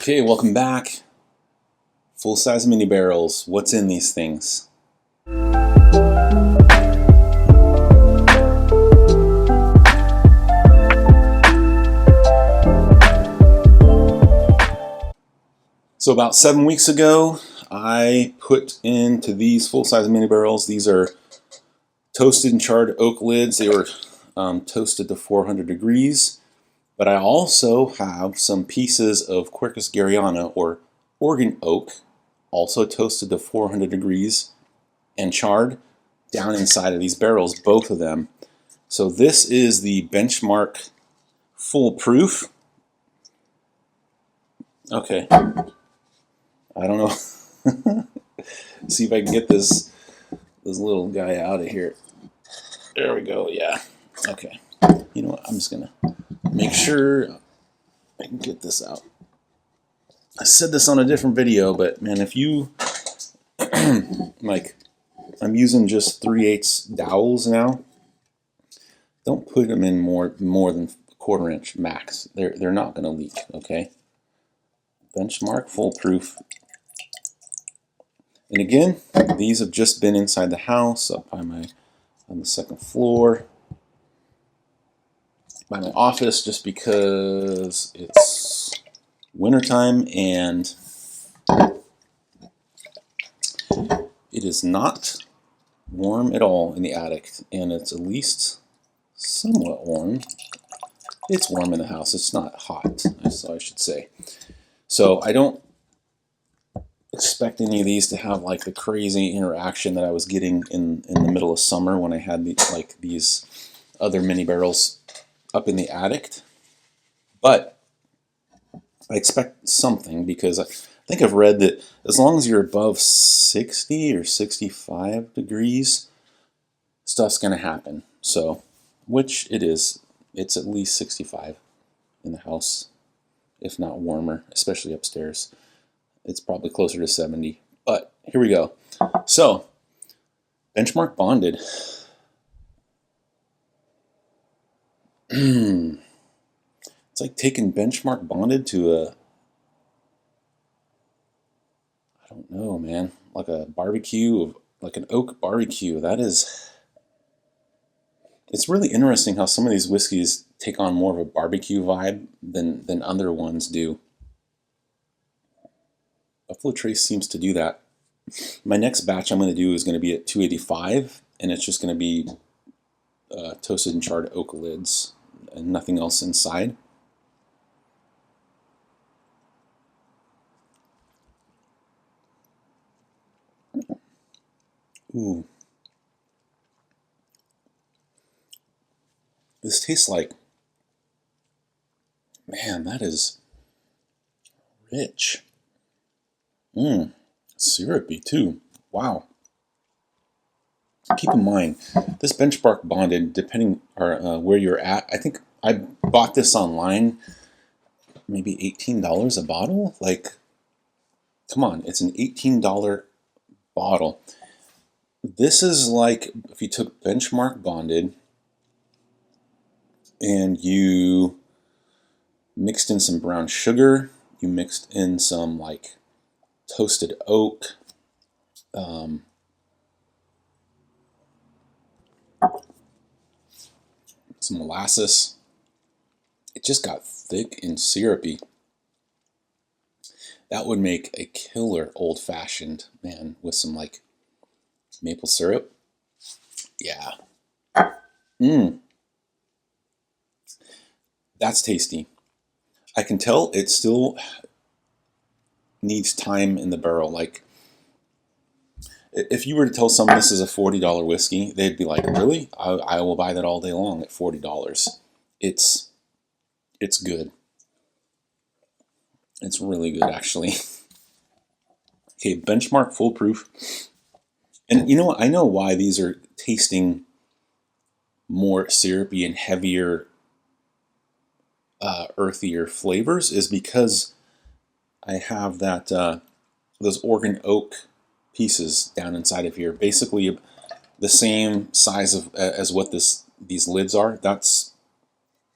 Okay, welcome back. Full-size mini barrels. What's in these things? So about 7 weeks ago, I put into these full-size mini barrels. These are toasted and charred oak lids. They were toasted to 400 degrees. But I also have some pieces of Quercus garryana, or Oregon oak, also toasted to 400 degrees and charred down inside of these barrels, both of them. So this is the Benchmark Foolproof. Okay, I don't know. See if I can get this little guy out of here. There we go. Yeah. Okay. You know what? I'm just gonna make sure I can get this out. I said this on a different video, but man, if you like, I'm using just 3/8 dowels now. Don't put them in more than 1/4 inch max. They're not going to leak. Okay. Benchmark Foolproof. And again, these have just been inside the house, up by on the second floor, by my office, just because it's wintertime and it is not warm at all in the attic, and it's at least somewhat warm. It's warm in the house. It's not hot, so I should say. So I don't expect any of these to have like the crazy interaction that I was getting in the middle of summer when I had these other mini barrels up in the attic. But I expect something, because I think I've read that as long as you're above 60 or 65 degrees, stuff's going to happen. So, which it is. It's at least 65 in the house, if not warmer, especially upstairs. It's probably closer to 70. But here we go. So, Benchmark bonded. It's like taking Benchmark bonded to a, I don't know, man, like a barbecue, like an oak barbecue. That is, it's really interesting how some of these whiskeys take on more of a barbecue vibe than other ones do. Buffalo Trace seems to do that. My next batch I'm going to do is going to be at 285, and it's just going to be toasted and charred oak lids and nothing else inside. Ooh. This tastes like, man, that is rich. Syrupy too. Wow. Keep in mind, this Benchmark bonded, depending on where you're at, I think I bought this online, maybe $18 a bottle. Like, come on, it's an $18 bottle. This is like if you took Benchmark bonded and you mixed in some brown sugar, you mixed in some like toasted oak, some molasses. It just got thick and syrupy. That would make a killer old-fashioned, man, with some like maple syrup. Yeah. That's tasty. I can tell it still needs time in the barrel. Like, if you were to tell someone this is a $40 whiskey, they'd be like, really? I will buy that all day long at $40. It's good. It's really good, actually. Okay, Benchmark Foolproof. And you know what? I know why these are tasting more syrupy and heavier, earthier flavors, is because I have that those Oregon oak pieces down inside of here. Basically, the same size as what these lids are. That's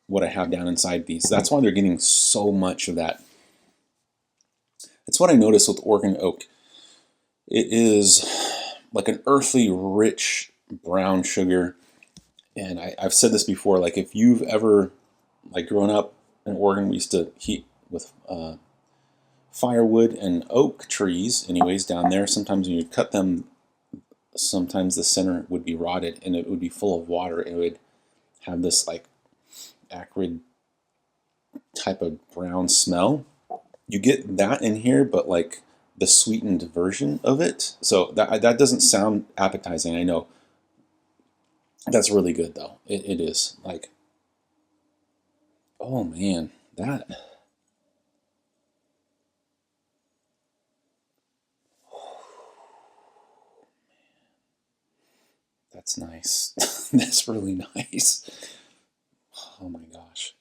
what I have down inside these. That's why they're getting so much of that it's what I notice with Oregon oak. It is like an earthy, rich brown sugar. And I've said this before, like if you've ever, like growing up in Oregon, we used to heat with firewood and oak trees, anyways, down there. Sometimes when you cut them, sometimes the center would be rotted and it would be full of water. It would have this like acrid type of brown smell. You get that in here, but like the sweetened version of it. So that doesn't sound appetizing, I know. That's really good though. It is. Like, oh man, that's nice. That's really nice. Oh my gosh.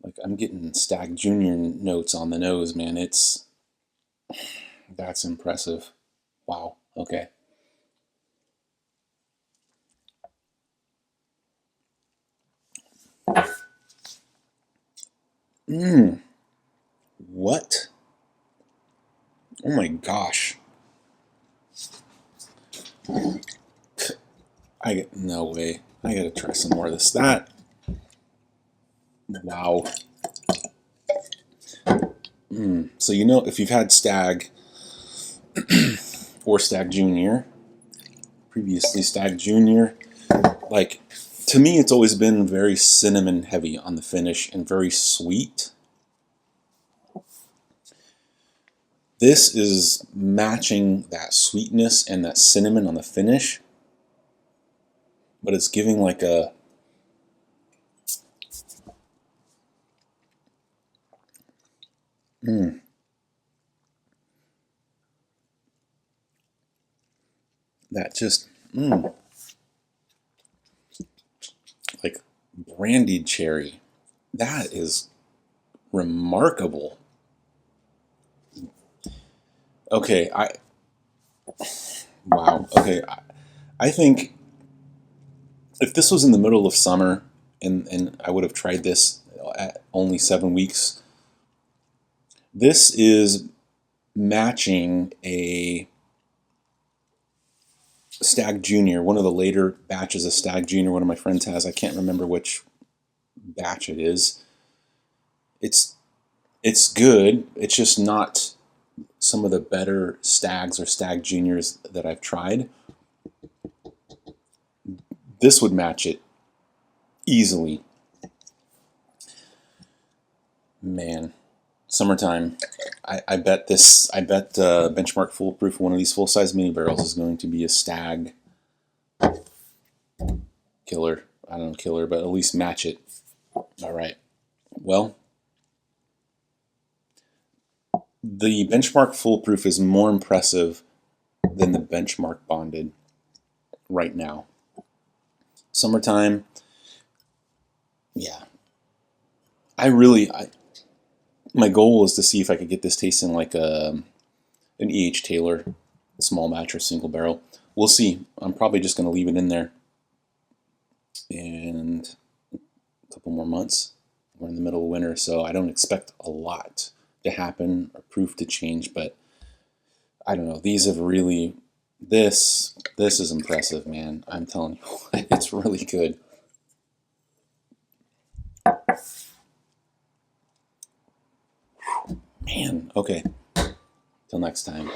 Like I'm getting Stagg Junior notes on the nose, man. That's impressive. Wow. Okay. What? Oh my gosh. No way. I gotta try some more of this. Wow. So you know, if you've had Stagg or Stagg Junior, previously Stagg Junior, like to me it's always been very cinnamon heavy on the finish and very sweet. This is matching that sweetness and that cinnamon on the finish, but it's giving like a that just like brandied cherry. That is remarkable. Okay, wow. Okay, I think if this was in the middle of summer and I would have tried this at only 7 weeks, this is matching a Stagg Junior, one of the later batches of Stagg Junior one of my friends has. I can't remember which batch it is. It's good. It's just not some of the better Staggs or Stagg Juniors that I've tried. This would match it easily. Man, summertime. I bet Benchmark Foolproof, one of these full-size mini barrels, is going to be a Stagg killer. I don't know, killer, but at least match it. All right. Well, the Benchmark Foolproof is more impressive than the Benchmark Bonded right now. Summertime, yeah. My goal is to see if I could get this tasting like an E.H. Taylor, a small batch or single barrel. We'll see. I'm probably just going to leave it in there. And a couple more months. We're in the middle of winter, so I don't expect a lot to happen or proof to change, but I don't know. These have really, this is impressive, man. I'm telling you, it's really good. Man, okay. Till next time.